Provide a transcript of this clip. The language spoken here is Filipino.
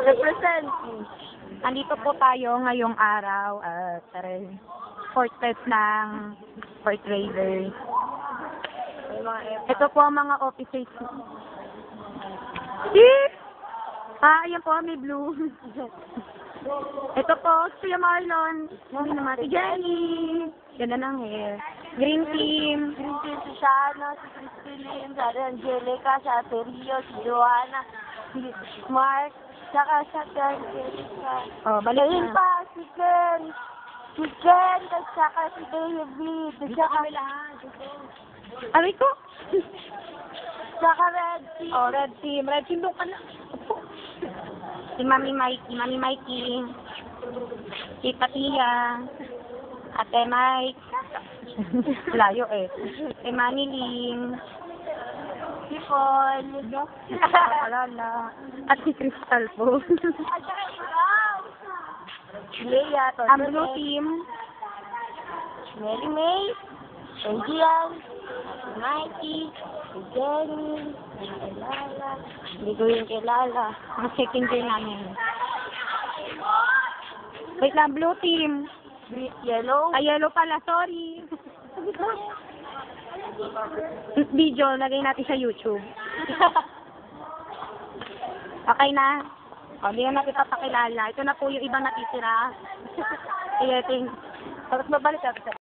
Represent. Andito po tayo ngayong araw at fourth test ng fourth grader. Ito po ang mga officers. Ayan po, may blue. Ito po, si Marlon. Hindi naman, si Jenny. Ganda ng hair. Green team. Green team si Shana, si Christine, si Angelica, si Ate Rio, si Joanna, si Mark, saka si Angelica. Oh, balik Ayun na. pa, si Ken. Si Ken, at saka si David. At saka Aray ko. saka Red Team. Oh, red team. Red team doon ka na. Si Mami Mikey. Si Patia. Ate Mike. Layo eh. Si Mami Ling. Si Paul. Alala. At si Crystal po. At saka ikaw. Leia, Ang blue team. Mary May, si Gian, si Mikey, si Jenny, si Lala, Hindi ko yung kilala. Ang second year namin. Wait lang, blue team. Yellow, Ay, yellow pala, sorry. Video, lagay natin sa YouTube. Okay na? O, di na natin papakilala. Ito na po yung ibang natitira. Tapos mabalik natin.